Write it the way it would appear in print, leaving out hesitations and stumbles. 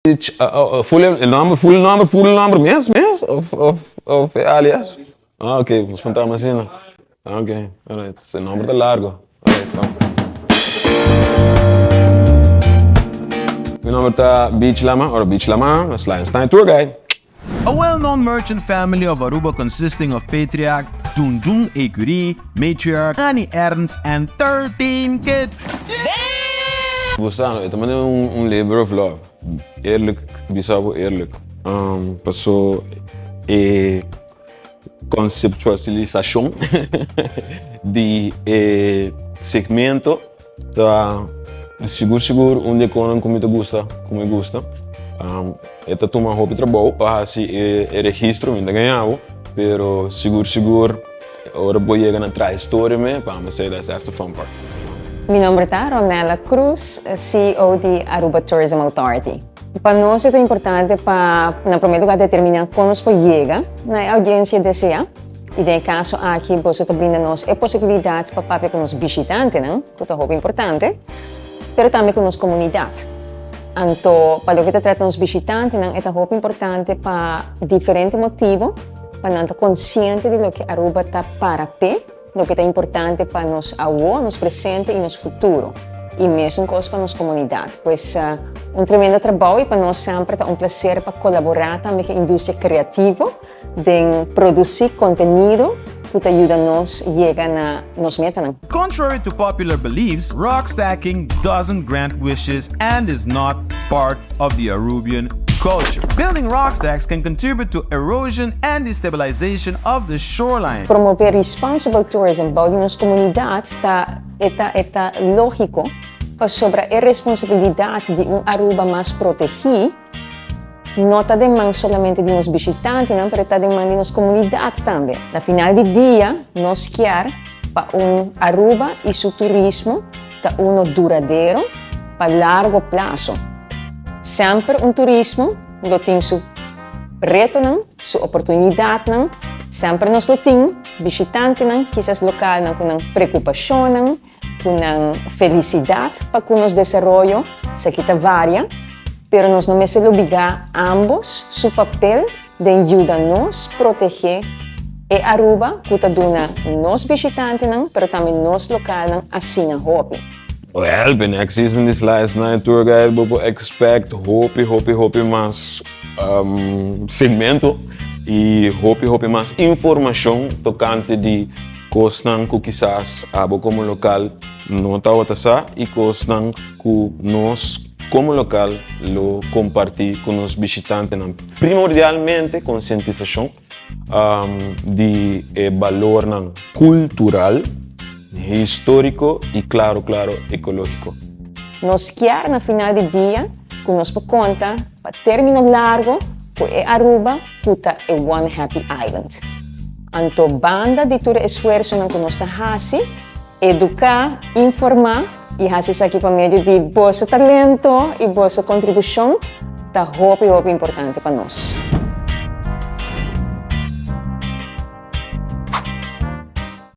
Full number mesmo? Of é alias? Ah, ok, vamos contar uma cena. Ah, ok, alright. Esse número tá largo. Alright, vamos. Meu nome tá Beach Lama, a Lionstein tour guide. A well-known merchant family of Aruba consisting of patriarch Dundung Ecurie, matriarch Annie Ernst, and 13 kids. Gostando, eu também labor of love. Eerlijk, bisabo eerlijk. Passou a conceptualização de segmento da seguro onde conan como me gusta. Esta toma roupa de trabalho para assim o registro ainda ganhava, pero seguro agora vou chegar na trajetória me para me say that's the fun part. Meu nome é Ronela Cruz, CEO de Aruba Tourism Authority. Para nós é importante para, na primeiro lugar, determinar quando nós chega na audiência deseja. E no caso aqui, você está brindando-nos a possibilidade para papai com os visitantes, né? Que é muito importante, mas também com as comunidades. Então, para o que trata os visitantes, né? É muito importante para diferentes motivos, para não estar consciente de lo que Aruba está para pé, lo que é importante para nos agora, nos presente e nos futuro. E mesmo coisa para as comunidades. Pois tremendo trabalho e para nós sempre é prazer para colaborar também com a indústria criativa, de produzir conteúdo que ajuda-nos a chegar na nos metas. Contrary to popular beliefs, rock stacking doesn't grant wishes and is not part of the Arubian culture. Building rock stacks can contribute to erosion and destabilization of the shoreline. Promover responsible tourism para nas comunidades é lógico sobre a responsabilidade de Aruba mais protegido, não está demandando somente de nos visitantes, mas está demandando de nas comunidades também. No final do dia, nós queremos para Aruba e seu turismo está duradouro para largo prazo. Sempre turismo tem seu reto, sua oportunidade, sempre nós temos visitantes, quizás local com preocupação, com felicidade para que nos desenvolva, se que varia, pero nós não se obrigar ambos seu papel de ajudar-nos a proteger a Aruba, que está dando nos visitantes, pero também nos local, assim na roupa. Well, ben ik season this last night tour guide, bobo expect hope mais segmento e hope mais informação tocante de coisas que quizás abo como local não está a e coisas que nós como local lo compartir com os visitantes. Primordialmente conscientização de valor cultural, histórico e claro ecológico. Nós queremos, no final do dia, que nós conta para término largo, que é Aruba, que é One Happy Island. Então, banda de todo esforço que nós fazemos, educar, informar e fazer aqui por meio de vosso talento e vossa contribuição, está muito importante para nós.